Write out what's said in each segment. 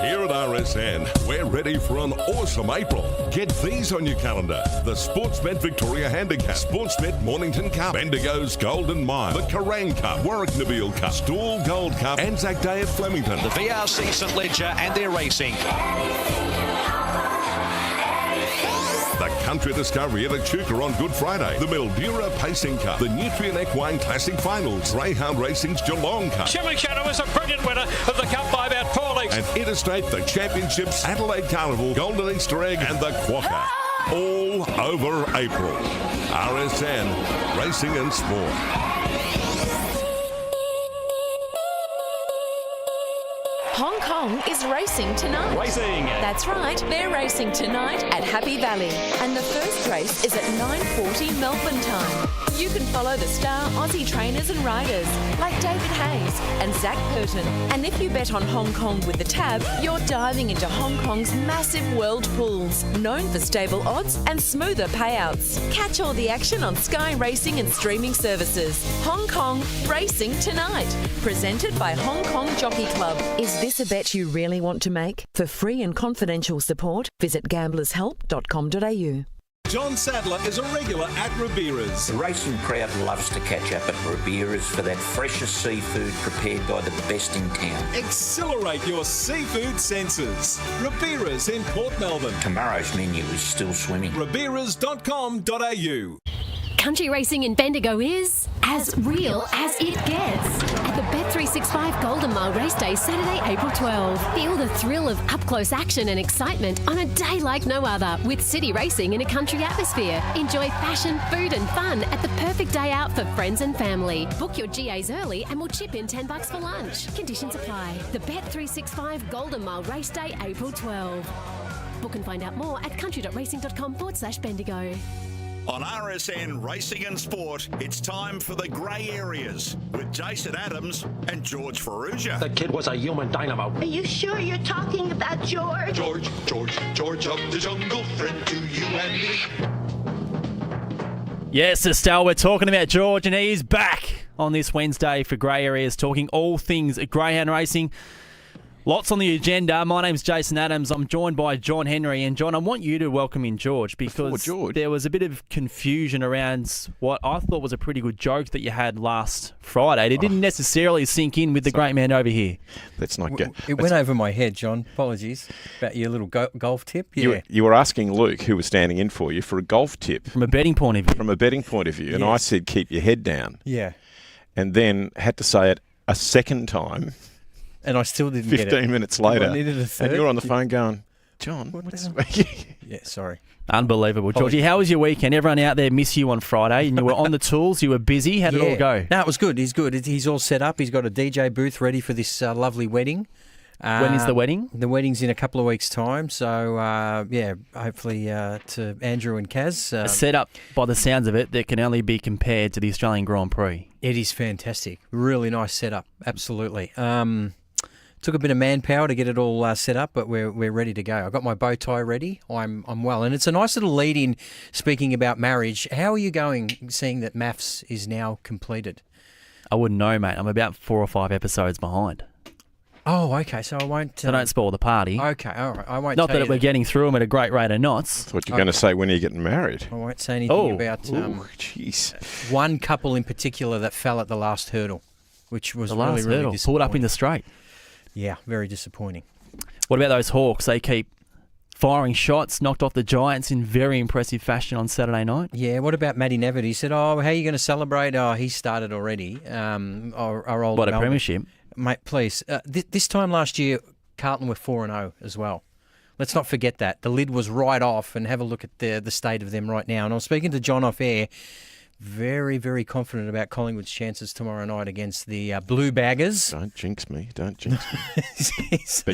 Here at RSN, we're ready for an awesome April. Get these on your calendar. The Sportsbet Victoria Handicap, Sportsbet Mornington Cup, Bendigo's Golden Mile, the Kerrang Cup, Warwick Nabil Cup, Stawell Gold Cup, Anzac Day at Flemington. The VRC St Ledger and their racing. The Country Discovery at Echuca on Good Friday. The Mildura Pacing Cup. The Nutrien Equine Classic Finals. Greyhound Racing's Geelong Cup. Shimmy Shadow is a brilliant winner of the Cup by about 4 lengths. And Interstate, the Championships, Adelaide Carnival, Golden Easter Egg and the Quokka. All over April. RSN, Racing and Sport. Hong Kong is racing tonight. Racing. That's right, they're racing tonight at Happy Valley. And the first race is at 9:40 Melbourne time. You can follow the star Aussie trainers and riders like David Hayes and Zach Curtin. And if you bet on Hong Kong with the tab, you're diving into Hong Kong's massive world pools, known for stable odds and smoother payouts. Catch all the action on Sky Racing and streaming services. Hong Kong racing tonight. Presented by Hong Kong Jockey Club. Is this a bet you really want to make? For free and confidential support, visit gamblershelp.com.au. John Sadler is a regular at Ribera's. The racing crowd loves to catch up at Ribera's for that freshest seafood prepared by the best in town. Exhilarate your seafood senses. Ribera's in Port Melbourne. Tomorrow's menu is still swimming. Riberas.com.au. Country racing in Bendigo is as real as it gets. At the Bet365 Golden Mile Race Day, Saturday, April 12. Feel the thrill of up-close action and excitement on a day like no other with city racing in a country atmosphere. Enjoy fashion, food and fun at the perfect day out for friends and family. Book your GAs early and we'll chip in $10 for lunch. Conditions apply. The Bet365 Golden Mile Race Day, April 12. Book and find out more at country.racing.com/Bendigo. On RSN Racing and Sport, it's time for the grey areas with Jason Adams and George Ferrugia. That kid was a human dynamo. Are you sure you're talking about George? George of the jungle, friend to you and me. Yes, Estelle, we're talking about George, and he's back on this Wednesday for Grey Areas, talking all things greyhound racing. Lots on the agenda. My name's Jason Adams. I'm joined by John Henry. And, John, I want you to welcome in George because there was a bit of confusion around what I thought was a pretty good joke that you had last Friday. It didn't necessarily sink in with the great man over here. Let's not get... It went over my head, John. Apologies about your little golf tip. Yeah. You were asking Luke, who was standing in for you, for a golf tip. From a betting point of view. From a betting point of view. And I said, keep your head down. Yeah. And then had to say it a second time. And I still didn't get it. 15 minutes later. I needed a third. And you're on the phone going, John, what's... Yeah, sorry. Unbelievable. Georgie, how was your weekend? Everyone out there miss you on Friday and you were on the tools, you were busy. How did it all go? No, it was good. He's good. He's all set up. He's got a DJ booth ready for this lovely wedding. When is the wedding? The wedding's in a couple of weeks' time. So, hopefully to Andrew and Kaz. A setup, by the sounds of it, that can only be compared to the Australian Grand Prix. It is fantastic. Really nice setup. Absolutely. Took a bit of manpower to get it all set up, but we're ready to go. I got my bow tie ready. I'm well, and it's a nice little lead in. Speaking about marriage, how are you going? Seeing that MAFS is now completed. I wouldn't know, mate. I'm about 4 or 5 episodes behind. Oh, okay. So I won't. So don't spoil the party. Okay, all right. I won't. Not that we're getting through them at a great rate of knots. I thought you were going to say when are you getting married. I won't say anything about. Jeez. One couple in particular that fell at the last hurdle, which was really disappointing. Pulled up in the straight. Yeah, very disappointing. What about those Hawks? They keep firing shots, knocked off the Giants in very impressive fashion on Saturday night. Yeah, what about Matty Nevitt? He said, how are you going to celebrate? Oh, he started already. Our old What, a premiership? Mate, please. This time last year, Carlton were 4-0 as well. Let's not forget that. The lid was right off, and have a look at the state of them right now. And I was speaking to John off air. Very, very confident about Collingwood's chances tomorrow night against the Blue Baggers. Don't jinx me. But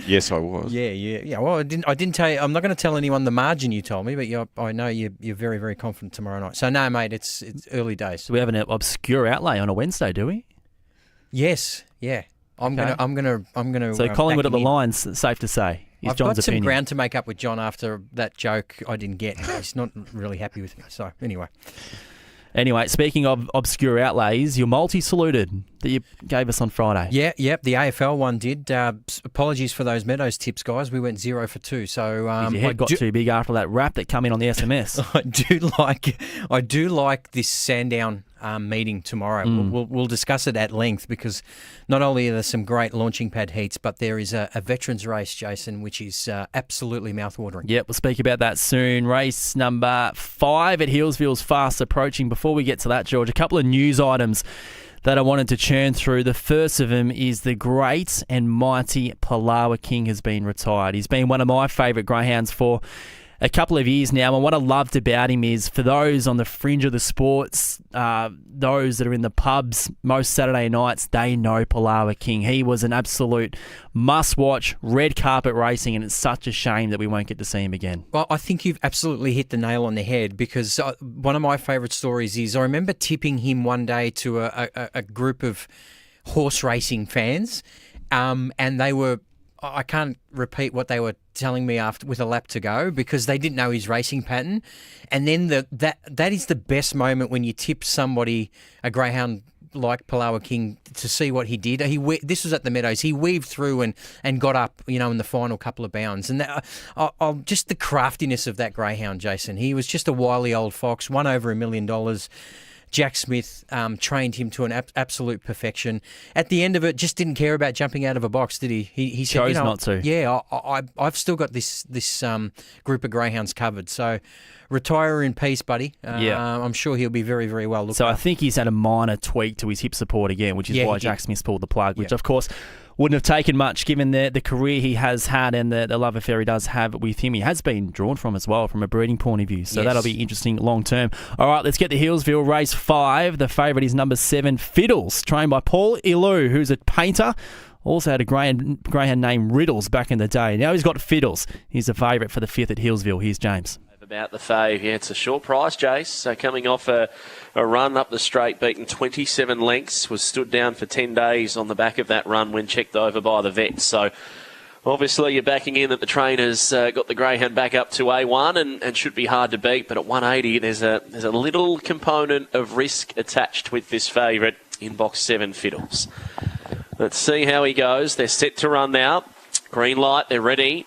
yes, I was. Yeah. Well, I didn't tell you. I'm not going to tell anyone the margin you told me, but I know you're very, very confident tomorrow night. So no, mate, it's early days. Do we have an obscure outlay on a Wednesday? Do we? Yes. Yeah. I'm gonna. So Collingwood at the Lions, safe to say. I've got some ground to make up with John after that joke I didn't get. He's not really happy with me. So anyway. Anyway, speaking of obscure outlays, your multi-saluted that you gave us on Friday. Yeah, yep, the AFL one did. Apologies for those Meadows tips, guys. We went 0 for 2. So your head got too big after that rap that came in on the SMS. I do like this Sandown meeting tomorrow. We'll discuss it at length because not only are there some great launching pad heats, but there is a veterans race, Jason, which is absolutely mouthwatering. Yep, we'll speak about that soon. Race number 5 at Hillsville's fast approaching. Before we get to that, George, a couple of news items that I wanted to churn through. The first of them is the great and mighty Palawa King has been retired. He's been one of my favourite greyhounds for a couple of years now, and what I loved about him is for those on the fringe of the sports, those that are in the pubs most Saturday nights, they know Palawa King. He was an absolute must-watch, red carpet racing, and it's such a shame that we won't get to see him again. Well, I think you've absolutely hit the nail on the head because one of my favourite stories is I remember tipping him one day to a group of horse racing fans, and they were... I can't repeat what they were telling me after with a lap to go because they didn't know his racing pattern. And then that is the best moment when you tip somebody, a greyhound like Palawa King, to see what he did. This was at the Meadows. He weaved through and got up, in the final couple of bounds. And just the craftiness of that greyhound, Jason. He was just a wily old fox, won over $1 million. Jack Smith trained him to an absolute perfection. At the end of it, just didn't care about jumping out of a box, did he? He said, chose not to. Yeah, I've still got this group of greyhounds covered. So retire in peace, buddy. I'm sure he'll be very, very well looked after. I think he's had a minor tweak to his hip support again, which is why Jack Smith pulled the plug, which of course wouldn't have taken much given the career he has had and the love affair he does have with him. He has been drawn from as well from a breeding point of view. So that'll be interesting long term. All right, let's get to Hillsville race 5. The favourite is number 7, Fiddles, trained by Paul Ilou, who's a painter. Also had a greyhound named Riddles back in the day. Now he's got Fiddles. He's the favourite for the 5th at Hillsville. Here's James. About the fave, it's a short price, Jace. So coming off a run up the straight, beaten 27 lengths, was stood down for 10 days on the back of that run when checked over by the vets. So obviously you're backing in that the trainer's got the greyhound back up to A1 and should be hard to beat. But at 180, there's a little component of risk attached with this favourite in box 7, Fiddles. Let's see how he goes. They're set to run now. Green light, they're ready.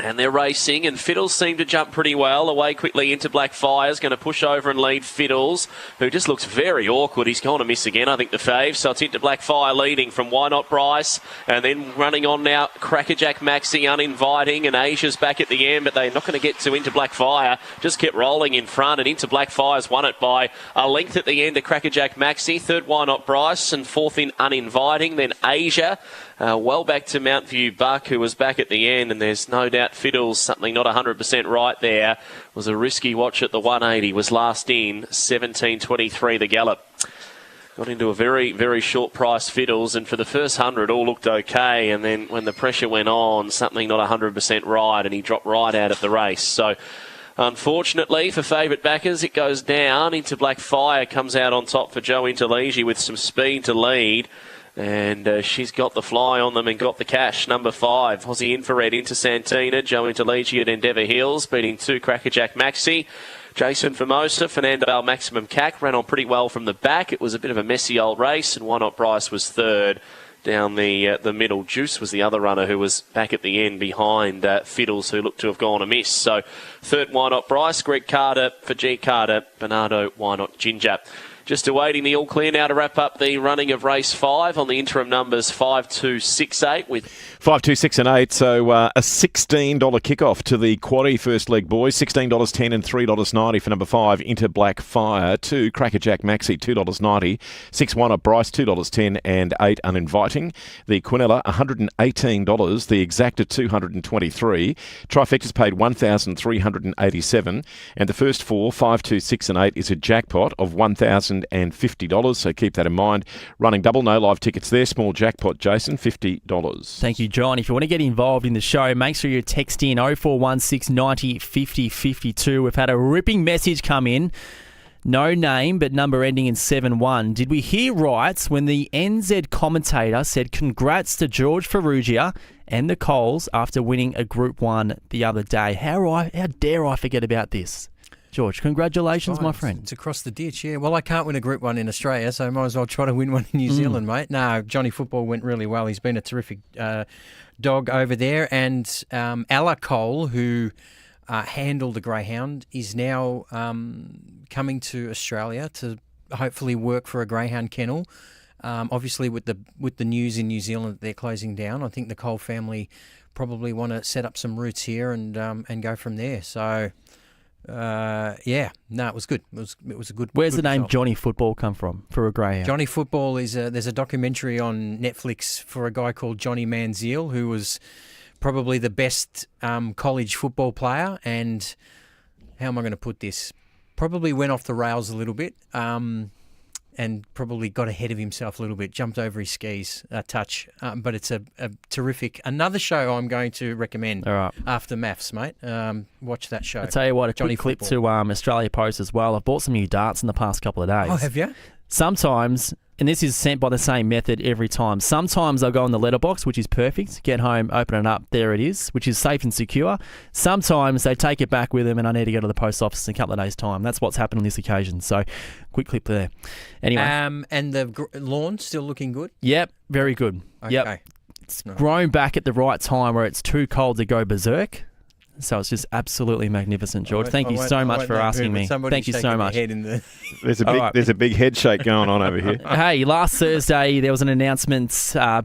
And they're racing, and Fiddles seem to jump pretty well. Away quickly into Black Fire's going to push over and lead Fiddles, who just looks very awkward. He's going to miss again, I think, the fave. So it's into Black Fire leading from Why Not Bryce. And then running on now, Crackerjack Maxi uninviting, and Asia's back at the end, but they're not going to get to into Black Fire. Just kept rolling in front, and into Black Fire's won it by a length at the end to Crackerjack Maxi. 3rd, Why Not Bryce, and 4th in Uninviting. Then Asia. Well back to Mount View Buck, who was back at the end, and there's no doubt Fiddles, something not 100% right there. Was a risky watch at the 180, was last in, 17.23 the gallop. Got into a very, very short price Fiddles, and for the first 100 all looked okay, and then when the pressure went on, something not 100% right, and he dropped right out of the race. So unfortunately for favourite backers, it goes down into Black Fire, comes out on top for Joe Interligi with some speed to lead. And she's got the fly on them and got the cash. Number 5, Aussie Infrared into Santina. Joe Interligi at Endeavour Hills, beating 2 Crackerjack Maxi. Jason Formosa, Fernando Al Maximum Cac ran on pretty well from the back. It was a bit of a messy old race, and Why Not Bryce was 3rd. Down the middle, Juice was the other runner who was back at the end behind Fiddles, who looked to have gone amiss. So 3rd, Why Not Bryce, Greg Carter for G Carter, Bernardo, Why Not Ginger. Just awaiting the all clear now to wrap up the running of race 5 on the interim numbers 5, 2, 6, 8 with 5, 2, 6 and 8. So a $16 kickoff to the quaddie first leg, boys. $16.10 and $3.90 for number 5 into Black Fire. 2 Crackerjack Maxi, $2.90. 6 Why Not Bryce, $2.10 and 8 Uninviting. The Quinella, $118. The Exacta, $223. Trifecta's paid $1,387. And the first 4, 5, 2, 6 and 8 is a jackpot of $1,050. So keep that in mind. Running double, no live tickets there. Small jackpot, Jason, $50. Thank you, John. If you want to get involved in the show, make sure you text in 0416 90 50 52. We've had a ripping message come in. No name, but number ending in 71. Did we hear right when the NZ commentator said congrats to George Ferrugia and the Coles after winning a Group 1 the other day? How dare I forget about this? George. Congratulations, my friend. It's across the ditch, yeah. Well, I can't win a Group 1 in Australia, so I might as well try to win one in New Zealand, mate. No, Johnny Football went really well. He's been a terrific dog over there. And Ella Cole, who handled the greyhound, is now coming to Australia to hopefully work for a greyhound kennel. Obviously, with the news in New Zealand that they're closing down, I think the Cole family probably want to set up some roots here and go from there. So, it was good. It was a good. Where's good the name result. Johnny Football come from for a greyhound? Johnny Football is there's a documentary on Netflix for a guy called Johnny Manziel, who was probably the best college football player, and how am I going to put this? Probably went off the rails a little bit. And probably got ahead of himself a little bit, jumped over his skis a touch. But it's a terrific... Another show I'm going to recommend after maths, mate. Watch that show. I'll tell you what, a Johnny quick clip Football. to Australia Post as well. I've bought some new darts in the past couple of days. Oh, have you? Sometimes, and this is sent by the same method every time, sometimes I'll go in the letterbox, which is perfect, get home, open it up, there it is, which is safe and secure. Sometimes they take it back with them and I need to go to the post office in a couple of days' time. That's what's happened on this occasion. So, quick clip there. Anyway. And the lawn still looking good? Yep, very good. Okay. Yep. It's grown back at the right time where it's too cold to go berserk. So it's just absolutely magnificent, George. Thank you so much for asking me. Thank you so much. There's a big head shake going on over here. Hey, last Thursday there was an announcement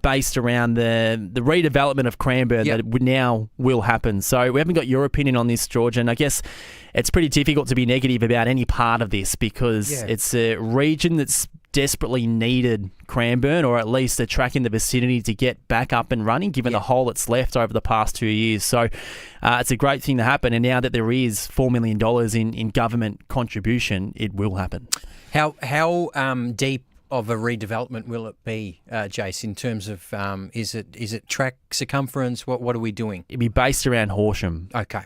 based around the redevelopment of Cranbourne that now will happen. So we haven't got your opinion on this, George, and I guess it's pretty difficult to be negative about any part of this because it's a region that's desperately needed Cranbourne, or at least a track in the vicinity to get back up and running, given the hole it's left over the past 2 years. So it's a great thing to happen, and now that there is $4 million in government contribution, it will happen. How deep of a redevelopment will it be, Jace, in terms of is it track circumference? What are we doing? It'd be based around Horsham. Okay.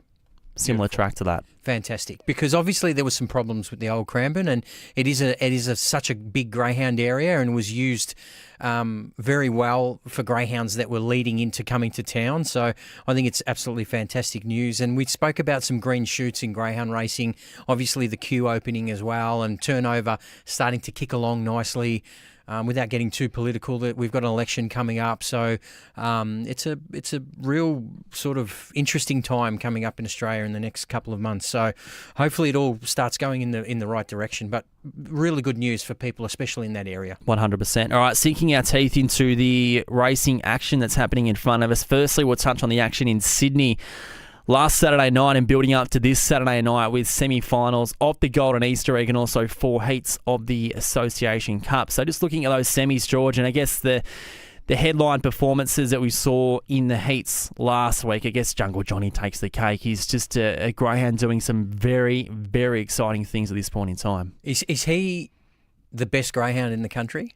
Similar track to that. Fantastic, because obviously there was some problems with the old Cranbourne, and it is such a big greyhound area, and was used very well for greyhounds that were leading into coming to town. So I think it's absolutely fantastic news. And we spoke about some green shoots in greyhound racing. Obviously the queue opening as well, and turnover starting to kick along nicely. Without getting too political, that we've got an election coming up, so it's a real sort of interesting time coming up in Australia in the next couple of months. So hopefully it all starts going in the right direction. But really good news for people, especially in that area. 100%. All right, sinking our teeth into the racing action that's happening in front of us. Firstly, we'll touch on the action in Sydney last Saturday night and building up to this Saturday night with semi-finals of the Golden Easter Egg and also 4 heats of the Association Cup. So just looking at those semis, George, and I guess the headline performances that we saw in the heats last week, I guess Jungle Johnny takes the cake. He's just a greyhound doing some very, very exciting things at this point in time. Is he the best greyhound in the country?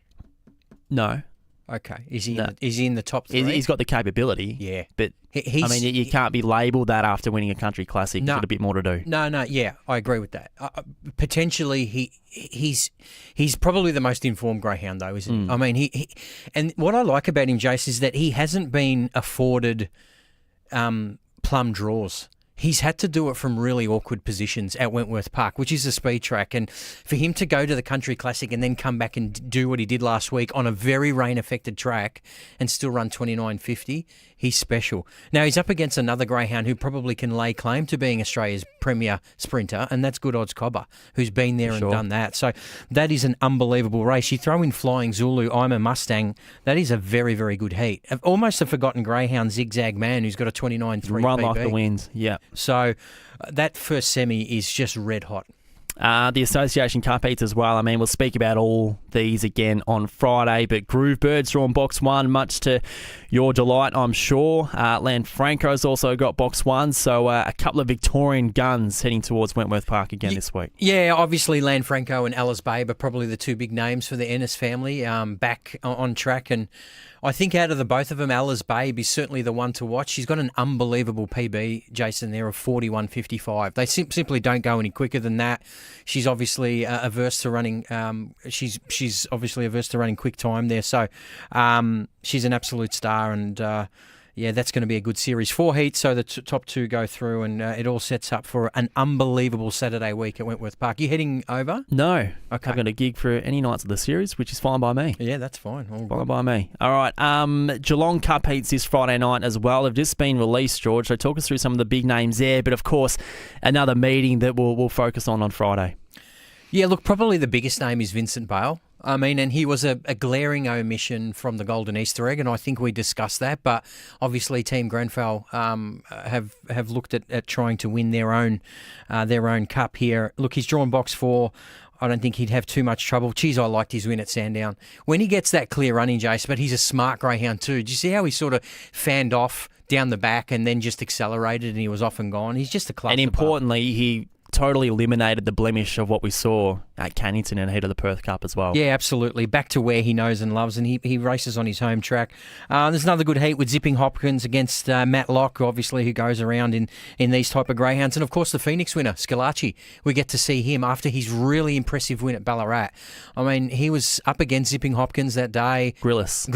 No. Okay. Is he in the top 3? He's got the capability. Yeah. But, you can't be labelled that after winning a country classic. He's got a bit more to do. No, yeah, I agree with that. Potentially, he's probably the most informed greyhound, though, isn't he? I mean, he and what I like about him, Jace, is that he hasn't been afforded plum draws. He's had to do it from really awkward positions at Wentworth Park, which is a speed track. And for him to go to the Country Classic and then come back and do what he did last week on a very rain-affected track and still run 29.50, he's special. Now, he's up against another greyhound who probably can lay claim to being Australia's premier sprinter, and that's Good Odds Cobber, who's been there and done that. So that is an unbelievable race. You throw in Flying Zulu, I'm a Mustang, that is a very, very good heat. Almost a forgotten greyhound, Zigzag Man, who's got a 29.3 Run PB. like the wind, yeah. So that first semi is just red hot. The Association Cup heats as well. I mean, we'll speak about all these again on Friday, but Groove Birds drawn box 1, much to your delight, I'm sure. Lanfranco's also got box 1, so a couple of Victorian guns heading towards Wentworth Park again this week. Yeah, obviously Lanfranco and Alice Babe are probably the two big names for the Ennis family back on track, and I think out of the both of them, Alice Babe is certainly the one to watch. She's got an unbelievable PB, Jason, there of 41.55. They simply don't go any quicker than that. She's obviously averse to running. She's obviously averse to running quick time there. So she's an absolute star, and Yeah, that's going to be a good series. 4 heats, so the top 2 go through, and it all sets up for an unbelievable Saturday week at Wentworth Park. You heading over? No. Okay. I've got a gig for any nights of the series, which is fine by me. Yeah, that's fine. All Fine good. by me. All right. Geelong Cup heats this Friday night as well have just been released, George. So talk us through some of the big names there. But, of course, another meeting that we'll focus on Friday. Yeah, look, probably the biggest name is Vincent Bale. I mean, and he was a glaring omission from the Golden Easter Egg, and I think we discussed that. But obviously, Team Grenfell have looked at trying to win their own cup here. Look, he's drawn box 4. I don't think he'd have too much trouble. Geez, I liked his win at Sandown. When he gets that clear running, Jace, but he's a smart greyhound too. Did you see how he sort of fanned off down the back and then just accelerated and he was off and gone? He's just a cluster. And importantly, he totally eliminated the blemish of what we saw at Cannington in the heat of the Perth Cup as well. Yeah, absolutely. Back to where he knows and loves, and he races on his home track. There's another good heat with Zipping Hopkins against Matt Locke, obviously, who goes around in these type of greyhounds. And, of course, the Phoenix winner, Scalacci. We get to see him after his really impressive win at Ballarat. I mean, he was up against Zipping Hopkins that day. Grillis,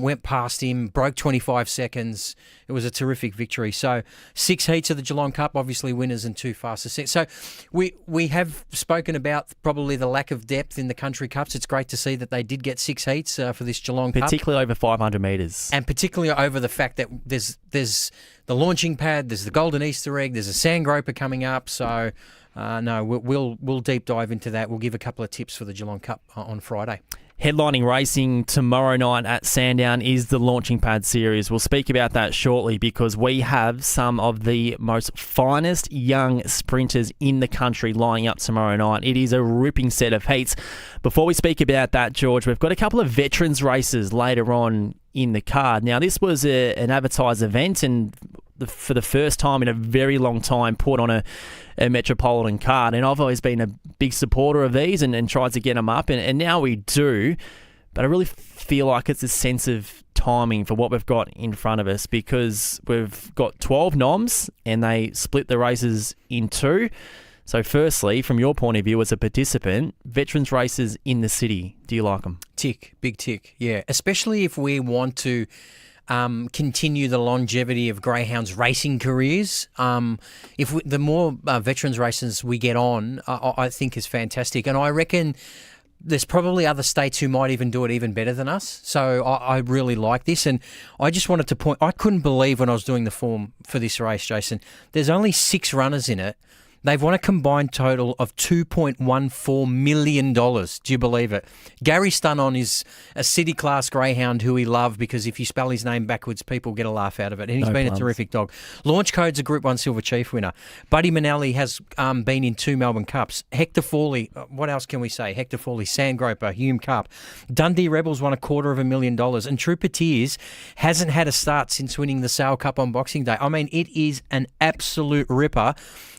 went past him, broke 25 seconds. It was a terrific victory. So 6 heats of the Geelong Cup, obviously winners and 2 fastest sets. So we have spoken about probably the lack of depth in the country cups. It's great to see that they did get 6 heats for this Geelong Cup. Particularly over 500 metres. And particularly over the fact that there's the launching pad, there's the Golden Easter Egg, there's a Sand Groper coming up. So no, we'll deep dive into that. We'll give a couple of tips for the Geelong Cup on Friday. Headlining racing tomorrow night at Sandown is the Launching Pad Series. We'll speak about that shortly because we have some of the most finest young sprinters in the country lining up tomorrow night. It is a ripping set of heats. Before we speak about that, George, we've got a couple of veterans races later on in the card. Now, this was an advertised event and for the first time in a very long time put on a Metropolitan card, and I've always been a big supporter of these and tried to get them up, and now we do, but I really feel like it's a sense of timing for what we've got in front of us because we've got 12 noms and they split the races in 2. So firstly, from your point of view as a participant, veterans races in the city, do you like them? Tick, big tick, yeah, especially if we want to continue the longevity of greyhounds' racing careers. The more veterans races we get on, I think is fantastic. And I reckon there's probably other states who might even do it even better than us. So I really like this. And I just wanted to point, I couldn't believe when I was doing the form for this race, Jason, there's only 6 runners in it. They've won a combined total of $2.14 million. Do you believe it? Gary Stunnon is a city class greyhound who we love because if you spell his name backwards, people get a laugh out of it. And he's been a terrific dog. Launch Code's a Group 1 Silver Chief winner. Buddy Manelli has been in 2 Melbourne Cups. Hector Fawley, what else can we say? Hector Fawley, Sand Groper, Hume Cup. Dundee Rebels won $250,000. And Trooper Tears hasn't had a start since winning the Sale Cup on Boxing Day. I mean, it is an absolute ripper.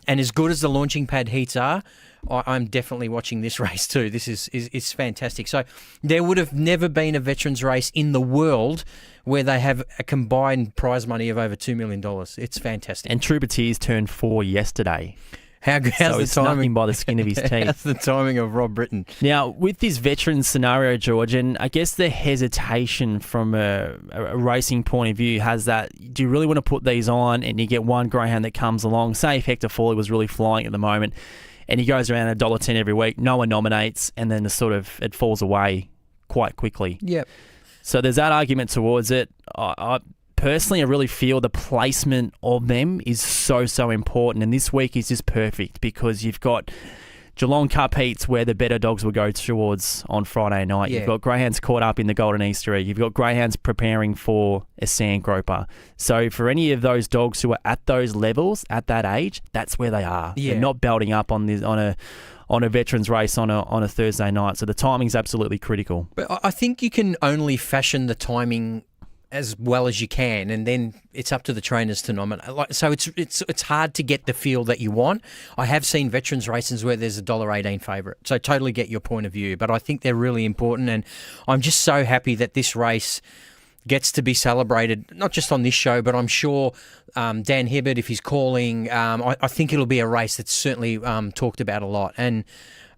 And as good as the launching pad heats are, I'm definitely watching this race too. This is fantastic. So there would have never been a veterans race in the world where they have a combined prize money of over $2 million. It's fantastic. And Trooper Tears turned 4 yesterday. How's the timing? Nothing By the skin of his teeth. How's the timing of Rob Britton? Now, with this veteran scenario, George, and I guess the hesitation from a racing point of view has that, do you really want to put these on and you get one greyhound that comes along? Say if Hector Fawley was really flying at the moment and he goes around $1.10 every week, no one nominates, and then it falls away quite quickly. Yep. So there's that argument towards it. Personally, I really feel the placement of them is so important. And this week is just perfect because you've got Geelong Cup heats where the better dogs will go towards on Friday night. Yeah. You've got greyhounds caught up in the Golden Easter Egg. You've got greyhounds preparing for a Sand Groper. So for any of those dogs who are at those levels, at that age, that's where they are. Yeah. They're not belting up on a veterans race on a Thursday night. So the timing's absolutely critical. But I think you can only fashion the timing as well as you can, and then it's up to the trainers to nominate. So it's hard to get the feel that you want. I have seen veterans races where there's a $1.18 favourite, so totally get your point of view. But I think they're really important, and I'm just so happy that this race gets to be celebrated, not just on this show, but I'm sure Dan Hibbert, if he's calling, I think it'll be a race that's certainly talked about a lot. And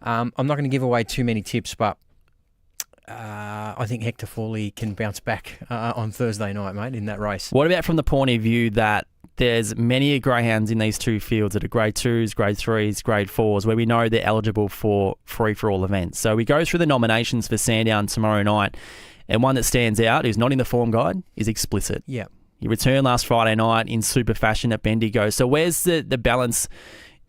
I'm not going to give away too many tips, but I think Hector Fawley can bounce back on Thursday night, mate, in that race. What about from the point of view that there's many greyhounds in these two fields that are grade 2s, grade 3s, grade 4s, where we know they're eligible for free-for-all events. So we go through the nominations for Sandown tomorrow night, and one that stands out, who's not in the form guide, is Explicit. Yeah. He returned last Friday night in super fashion at Bendigo. So where's the balance,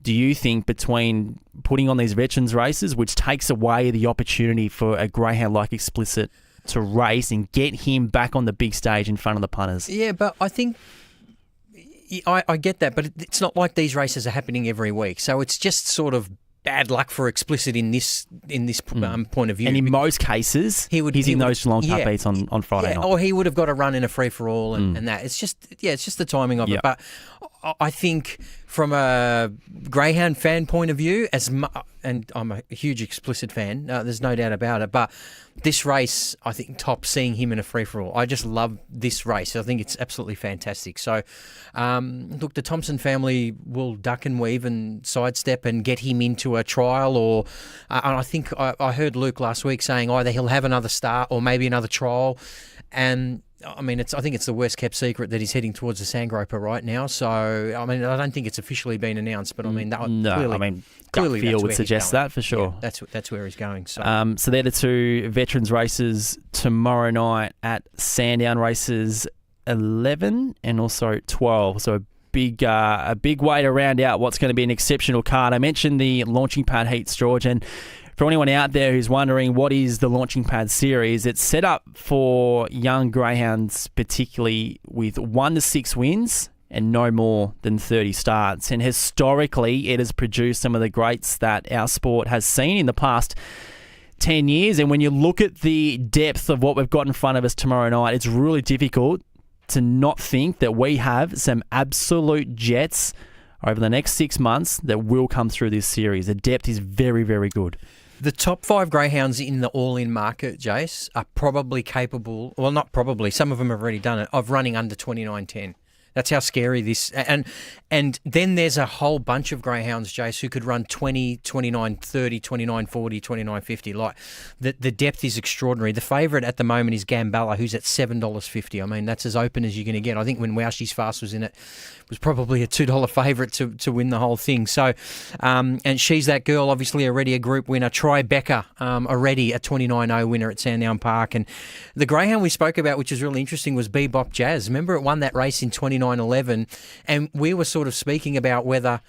do you think, between putting on these veterans races, which takes away the opportunity for a greyhound like Explicit to race and get him back on the big stage in front of the punters? Yeah, but I think I get that, but it's not like these races are happening every week. So it's just sort of bad luck for Explicit in this point of view. And in most cases, he's in those long cut beats on Friday night. Or he would have got a run in a free-for-all and that. It's just the timing of it. But I think from a greyhound fan point of view, and I'm a huge Explicit fan, there's no doubt about it, but this race, I think, tops seeing him in a free-for-all. I just love this race. I think it's absolutely fantastic. So, look, the Thompson family will duck and weave and sidestep and get him into a trial, or and I think I heard Luke last week saying either he'll have another start or maybe another trial. And I mean, I think it's the worst kept secret that he's heading towards the Sandgroper right now. So, I mean, I don't think it's officially been announced, but I mean, clearly gut feel would suggest that for sure. Yeah, that's where he's going. So, so they're the two veterans races tomorrow night at Sandown, races 11 and also 12. So a big way to round out what's going to be an exceptional card. I mentioned the Launching Pad Heats, George, and for anyone out there who's wondering what is the Launching Pad series, it's set up for young greyhounds, particularly with 1 to 6 wins and no more than 30 starts. And historically, it has produced some of the greats that our sport has seen in the past 10 years. And when you look at the depth of what we've got in front of us tomorrow night, it's really difficult to not think that we have some absolute jets over the next 6 months that will come through this series. The depth is very, very good. The top 5 greyhounds in the all-in market, Jace, are probably capable, well, not probably, some of them have already done it, of running under 29.10. That's how scary this... And then there's a whole bunch of greyhounds, Jace, who could run 20, 29.30, 29.40, 29.50. Like, the depth is extraordinary. The favourite at the moment is Gambella, who's at $7.50. I mean, that's as open as you're going to get. I think when Wowshi's Fast was in it, was probably a $2 favourite to win the whole thing. So, and She's That Girl, obviously already a group winner. Tribeca, already a 29.0 winner at Sandown Park. And the greyhound we spoke about, which is really interesting, was Bebop Jazz. Remember, it won that race in 29.11, and we were sort of speaking about whether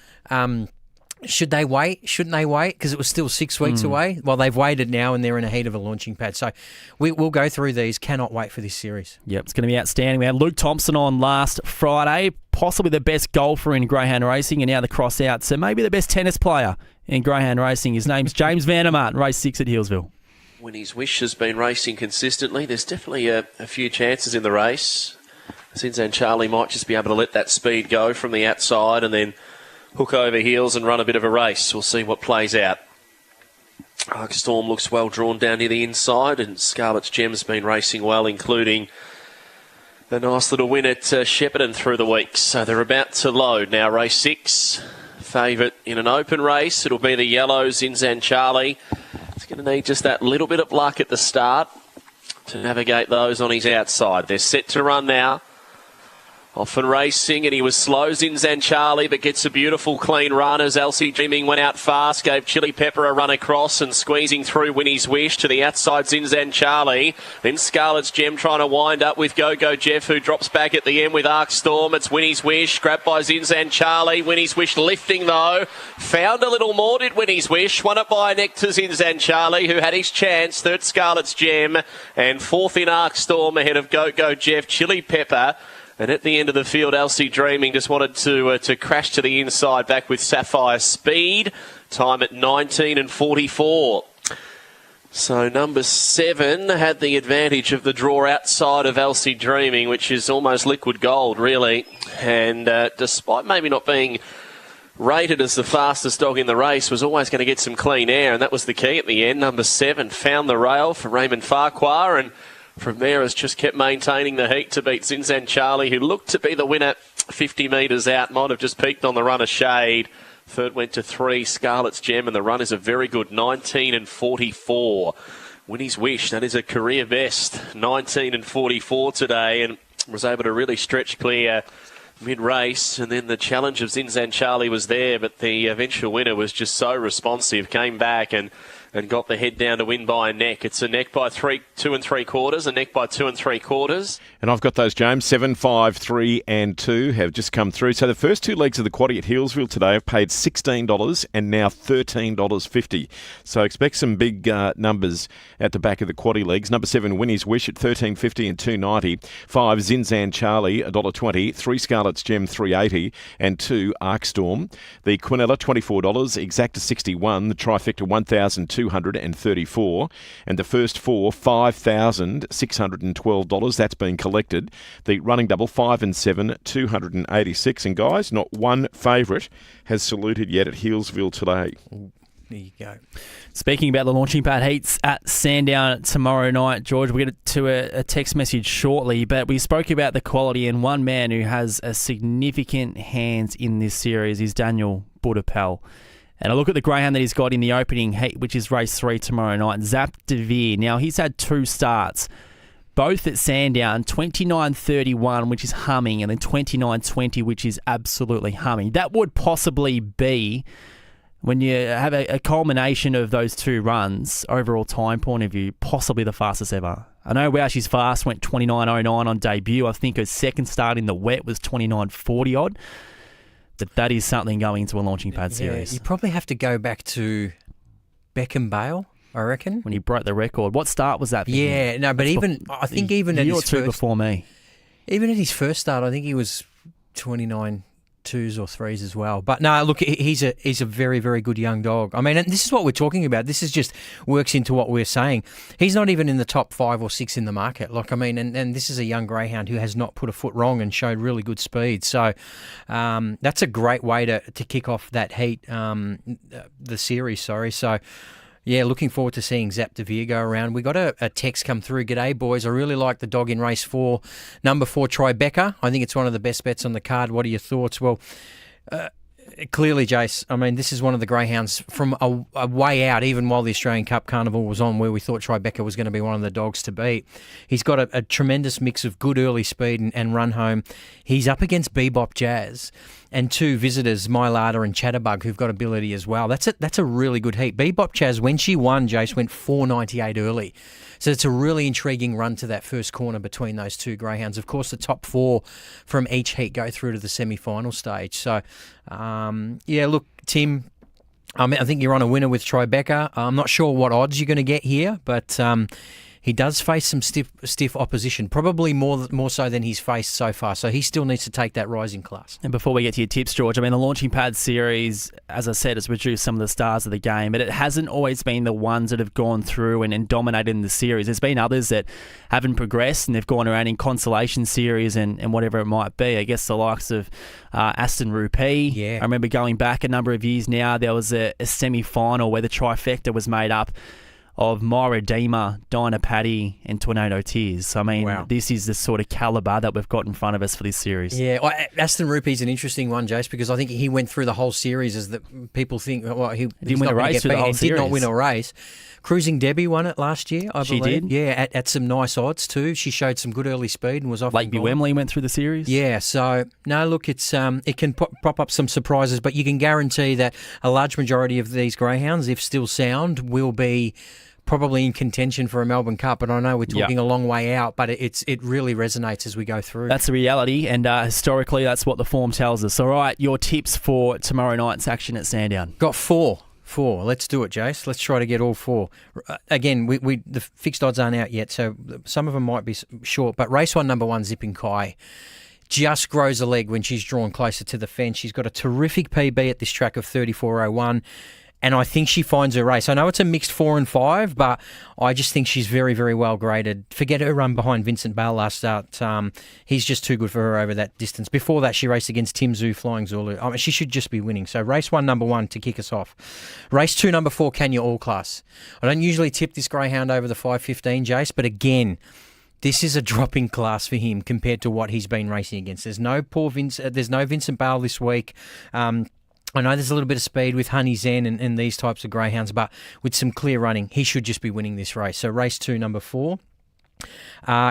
should they wait, shouldn't they wait, because it was still 6 weeks away. Well, they've waited now, and they're in a heat of a launching pad. So we'll go through these. Cannot wait for this series. Yep, it's going to be outstanding. We had Luke Thompson on last Friday, possibly the best golfer in greyhound racing, and now the cross out. So maybe the best tennis player in greyhound racing. His name's James Vandermartin, race 6 at Healesville. Winnie's Wish has been racing consistently. There's definitely a few chances in the race. Zinzan Charlie might just be able to let that speed go from the outside and then hook over heels and run a bit of a race. We'll see what plays out. Arc Storm looks well drawn down near the inside, and Scarlet's Gem's been racing well, including a nice little win at Shepparton through the week. So they're about to load now. Race 6, favourite in an open race. It'll be the yellow Zinzan Charlie. It's going to need just that little bit of luck at the start to navigate those on his outside. They're set to run now. Often racing, and he was slow, Zinzan Charlie, but gets a beautiful clean run as Elsie Dreaming went out fast, gave Chili Pepper a run across and squeezing through Winnie's Wish to the outside Zinzan Charlie. Then Scarlet's Gem trying to wind up with Go-Go Jeff, who drops back at the end with Arc Storm. It's Winnie's Wish, grabbed by Zinzan Charlie. Winnie's Wish lifting though. Found a little more, did Winnie's Wish. Won it by a neck to Zinzan Charlie, who had his chance. Third Scarlet's Gem, and fourth in Arc Storm ahead of Go-Go Jeff, Chili Pepper. And at the end of the field, Elsie Dreaming just wanted to crash to the inside back with Sapphire Speed. Time at 19:44. So number 7 had the advantage of the draw outside of Elsie Dreaming, which is almost liquid gold, really. And despite maybe not being rated as the fastest dog in the race, was always going to get some clean air, and that was the key at the end. Number 7 found the rail for Raymond Farquhar, and from there has just kept maintaining the heat to beat Zinzan Charlie, who looked to be the winner 50 metres out. Might have just peaked on the run of Shade. Third went to 3, Scarlet's Gem, and the run is a very good 19:44. Winnie's Wish, that is a career best, 19 and 44 today, and was able to really stretch clear mid-race. And then the challenge of Zinzan Charlie was there, but the eventual winner was just so responsive, came back and got the head down to win by a neck. It's a neck by 2 3/4, a neck by 2 3/4. And I've got those, James. 7, 5, 3 and 2 have just come through. So the first two legs of the quaddie at Healesville today have paid $16 and now $13.50. So expect some big numbers at the back of the quaddie legs. Number 7, Winnie's Wish at $13.50 and $2.90. 5, Zinzan Charlie, $1.20. 3, Scarlet's Gem, $3.80. And 2, Arkstorm. The Quinella, $24. Exacta, $61. The Trifecta, $1,234. And the first 4, $5,612. That's been collected. The running double, 5 and 7, $286. And guys, not one favourite has saluted yet at Healesville today. There you go. Speaking about the launching pad heats at Sandown tomorrow night, George, we'll get to a text message shortly, but we spoke about the quality, and one man who has a significant hands in this series is Daniel Budapel. And I look at the greyhound that he's got in the opening heat, which is race 3 tomorrow night, Zap De Vere. Now, he's had 2 starts, both at Sandown, 29.31, which is humming, and then 29.20, which is absolutely humming. That would possibly be, when you have a culmination of those 2 runs, overall time point of view, possibly the fastest ever. I know Wow She's Fast went 29.09 on debut. I think her second start in the wet was 29.40 odd. That is something going into a launching pad series. You probably have to go back to Beckham Bale, I reckon. When he broke the record. What start was that for him? No, but I think even at his first... before me. Even at his first start, I think he was 29 2s or 3s as well. But no, look, he's a very, very good young dog. I mean, and this is what we're talking about. This is just works into what we're saying. He's not even in the top 5 or 6 in the market. Like, I mean, and this is a young greyhound who has not put a foot wrong and showed really good speed. So that's a great way to kick off that heat, the series, sorry. So, yeah, looking forward to seeing Zap De Vere go around. We got a text come through. G'day, boys. I really like the dog in race 4. Number 4, Tribeca. I think it's one of the best bets on the card. What are your thoughts? Well, clearly, Jace, I mean, this is one of the greyhounds from a way out, even while the Australian Cup Carnival was on, where we thought Tribeca was going to be one of the dogs to beat. He's got a tremendous mix of good early speed and run home. He's up against Bebop Jazz and 2 visitors, Mylada and Chatterbug, who've got ability as well. That's a really good heat. Bebop Jazz, when she won, Jace, went 4.98 early. So it's a really intriguing run to that first corner between those 2 greyhounds. Of course, the top 4 from each heat go through to the semi-final stage. So, yeah, look, Tim, I think you're on a winner with Tribeca. I'm not sure what odds you're going to get here, but he does face some stiff opposition, probably more so than he's faced so far. So he still needs to take that rising class. And before we get to your tips, George, I mean, the Launching Pad series, as I said, has produced some of the stars of the game, but it hasn't always been the ones that have gone through and dominated in the series. There's been others that haven't progressed and they've gone around in consolation series and whatever it might be. I guess the likes of Aston Rupee. Yeah. I remember going back a number of years now, there was a semi-final where the trifecta was made up of Myra Deemer, Dinah Paddy and Tornado Tears. I mean, This is the sort of calibre that we've got in front of us for this series. Yeah, well, Aston Rupee's an interesting one, Jace, because I think he went through the whole series as that people think, well, he didn't win a race through the whole series. Did not win a race. Cruising Debbie won it last year, I believe. She did? Yeah, at some nice odds too. She showed some good early speed and was off. Lakeview Wembley went through the series. Yeah, so, no, look, it's it can prop up some surprises, but you can guarantee that a large majority of these greyhounds, if still sound, will be probably in contention for a Melbourne Cup. And I know we're talking a long way out, but it really resonates as we go through. That's the reality, and historically, that's what the form tells us. All right, your tips for tomorrow night's action at Sandown. Got 4. Let's do it, Jace. Let's try to get all 4. Again, we the fixed odds aren't out yet, so some of them might be short. But race 1, number 1, Zipping Kai, just grows a leg when she's drawn closer to the fence. She's got a terrific PB at this track of 34.01. And I think she finds her race. I know it's a mixed 4 and 5, but I just think she's very, very well graded. Forget her run behind Vincent Bale last start. He's just too good for her over that distance. Before that, she raced against Tim Zoo, Flying Zulu. I mean, she should just be winning. So race 1, number 1 to kick us off. Race 2, number 4, Kenya All Class. I don't usually tip this greyhound over the 5.15, Jace, but again, this is a drop-in class for him compared to what he's been racing against. There's no Vincent Bale this week. I know there's a little bit of speed with Honey Zen and these types of greyhounds, but with some clear running, he should just be winning this race. So race 2, number 4.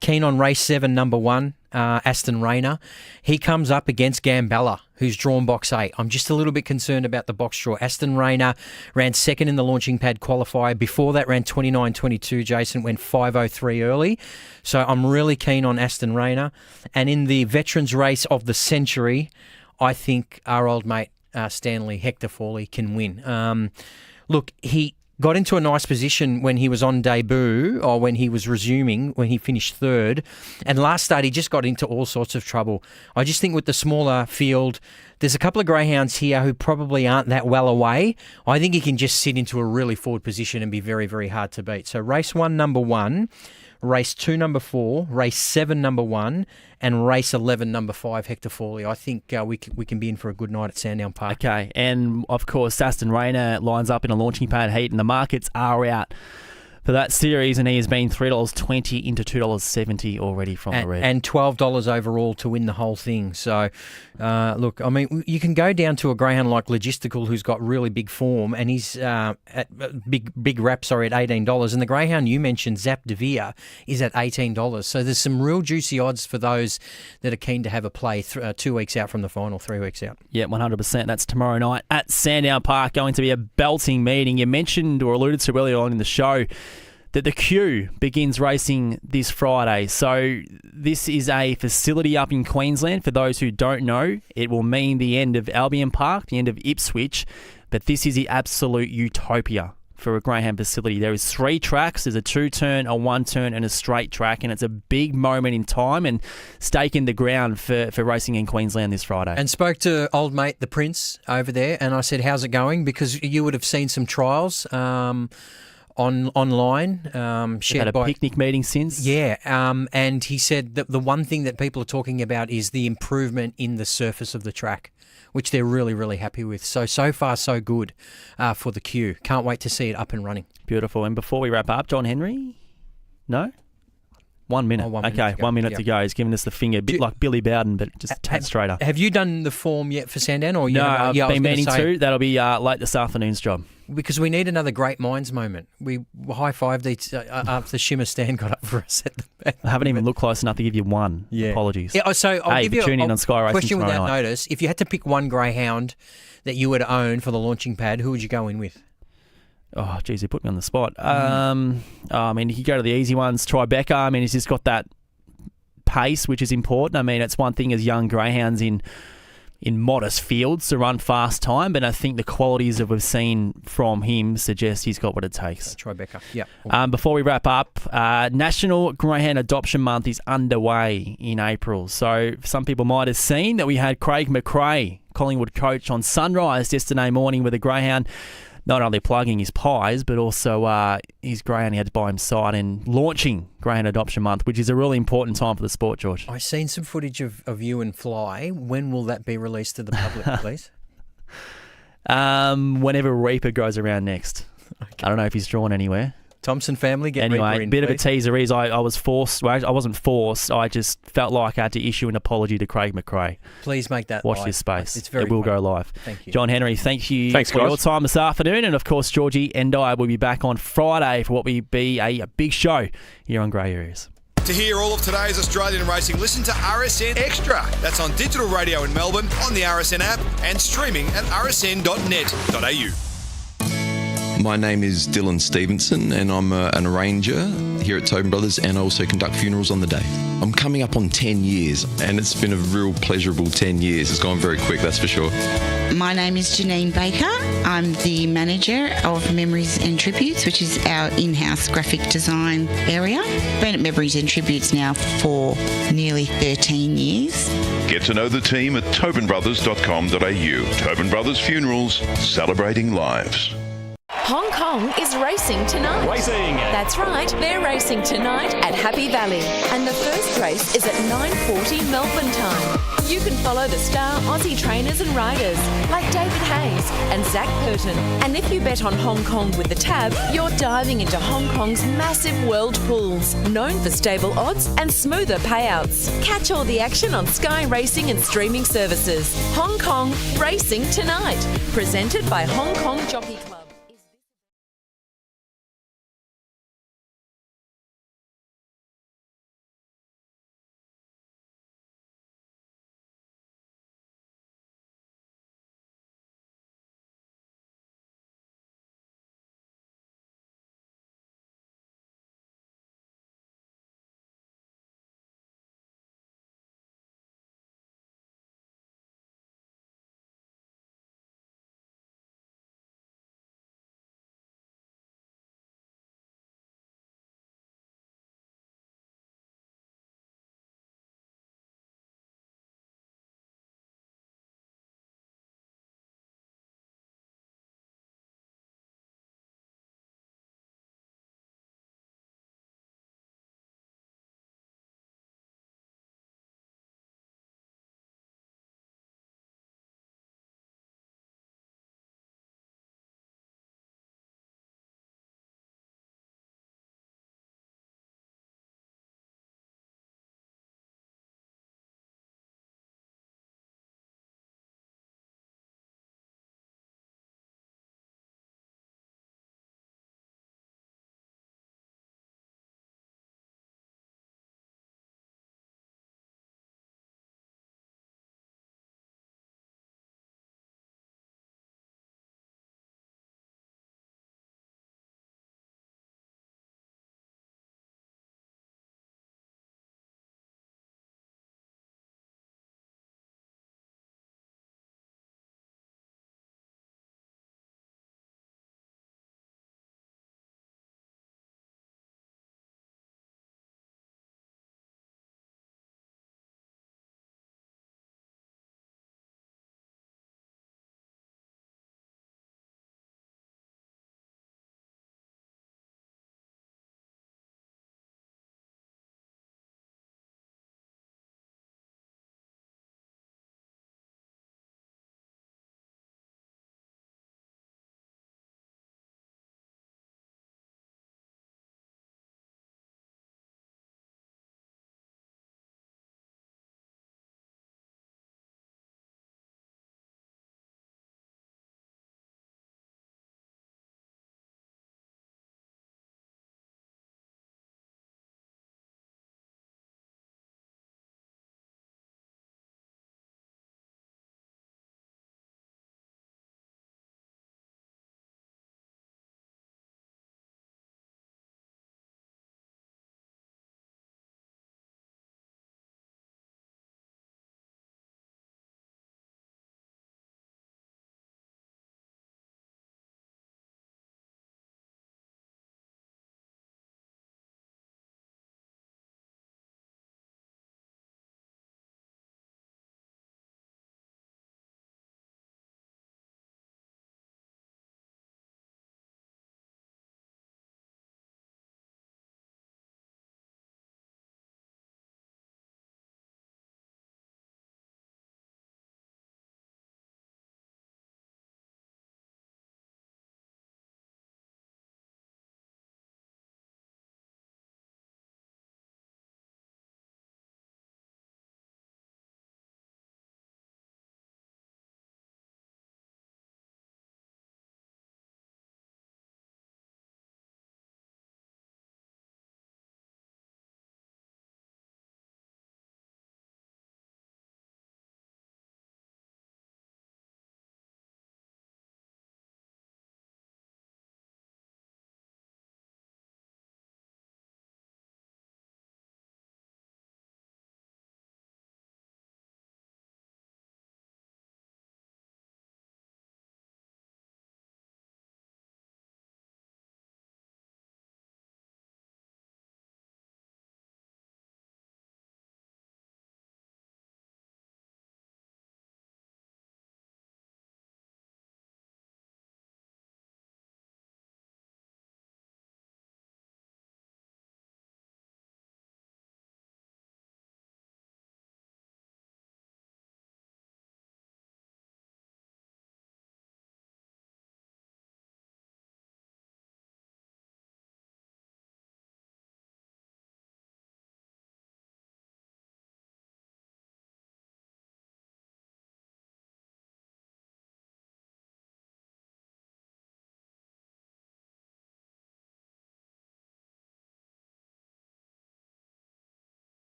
Keen on race 7, number 1, Aston Rayner. He comes up against Gambella, who's drawn box 8. I'm just a little bit concerned about the box draw. Aston Rayner ran second in the launching pad qualifier. Before that ran 29.22. Jason went 5.03 early. So I'm really keen on Aston Rayner. And in the veterans race of the century, I think our old mate Stanley Hector Fawley can win. Look, he got into a nice position when he was on debut or when he was resuming, when he finished 3rd. And last start, he just got into all sorts of trouble. I just think with the smaller field, there's a couple of greyhounds here who probably aren't that well away. I think he can just sit into a really forward position and be very, very hard to beat. So race 1, number 1. Race 2, number 4, race 7, number 1, and race 11, number 5, Hector Fawley. I think we can be in for a good night at Sandown Park. Okay, and of course, Aston Rayner lines up in a launching pad heat, and the markets are out for that series, and he has been $3.20 into $2.70 already from the red. And $12 overall to win the whole thing. So, look, I mean, you can go down to a greyhound like Logistical who's got really big form, and he's at big reps are at $18. And the greyhound you mentioned, Zap De Vere, is at $18. So there's some real juicy odds for those that are keen to have a play 2 weeks out from the final, 3 weeks out. Yeah, 100%. That's tomorrow night at Sandown Park. Going to be a belting meeting. You mentioned or alluded to earlier on in the show that the Q begins racing this Friday. So this is a facility up in Queensland. For those who don't know, it will mean the end of Albion Park, the end of Ipswich, but this is the absolute utopia for a greyhound facility. There is 3 tracks. There's a 2-turn, a 1-turn, and a straight track, and it's a big moment in time and stake in the ground for racing in Queensland this Friday. And spoke to old mate, the Prince, over there, and I said, how's it going? Because you would have seen some trials online. Shared had a picnic meeting since. Yeah, and he said that the one thing that people are talking about is the improvement in the surface of the track, which they're really, really happy with. So far, so good for the Q. Can't wait to see it up and running. Beautiful. And before we wrap up, John Henry? No? 1 minute. Oh, 1 minute okay, to go. 1 minute to go. He's giving us the finger, a bit like Billy Bowden, but just a tad straighter. Have you done the form yet for Sandown? Or No, I've been meaning to. That'll be late this afternoon's job. Because we need another great minds moment. We high-fived each after Shimmer Stan got up for us. I haven't even looked close enough to give you one. Yeah. Apologies. Yeah, so I'll give you tune in on Sky Racing question without night. notice. If you had to pick one greyhound that you would own for the launching pad, who would you go in with? Oh, geez, you put me on the spot. I mean, you could go to the easy ones. Tribeca. I mean, he's just got that pace, which is important. I mean, it's one thing as young greyhounds in modest fields to run fast time, but I think the qualities that we've seen from him suggest he's got what it takes. Tribeca, yeah. Before we wrap up, National Greyhound Adoption Month is underway in April. So some people might have seen that we had Craig McRae, Collingwood coach, on Sunrise yesterday morning with a greyhound, not only plugging his pies, but also his greyhound he had by his side and launching Greyhound Adoption Month, which is a really important time for the sport, George. I've seen some footage of you and Fly. When will that be released to the public, please? Whenever Reaper goes around next. Okay. I don't know if he's drawn anywhere. Thompson family, get anyway, Reaper in, bit please. of a teaser is I was forced. Well, I wasn't forced. I just felt like I had to issue an apology to Craig McRae. Please make that Watch live. this space. It's very It will funny. go live. Thank you. John Henry, thank you Thanks, for guys. your time this afternoon. And, of course, Georgie and I will be back on Friday for what will be a big show here on Grey Areas. To hear all of today's Australian racing, listen to RSN Extra. That's on digital radio in Melbourne, on the RSN app, and streaming at rsn.net.au. My name is Dylan Stevenson and I'm an arranger here at Tobin Brothers and I also conduct funerals on the day. I'm coming up on 10 years and it's been a real pleasurable 10 years. It's gone very quick, that's for sure. My name is Janine Baker. I'm the manager of Memories and Tributes, which is our in-house graphic design area. Been at Memories and Tributes now for nearly 13 years. Get to know the team at tobinbrothers.com.au. Tobin Brothers Funerals, celebrating lives. Hong Kong is racing tonight. Racing. That's right, they're racing tonight at Happy Valley. And the first race is at 9:40 Melbourne time. You can follow the star Aussie trainers and riders like David Hayes and Zach Purton. And if you bet on Hong Kong with the tab, you're diving into Hong Kong's massive world pools, known for stable odds and smoother payouts. Catch all the action on Sky Racing and streaming services. Hong Kong Racing Tonight, presented by Hong Kong Jockey Club.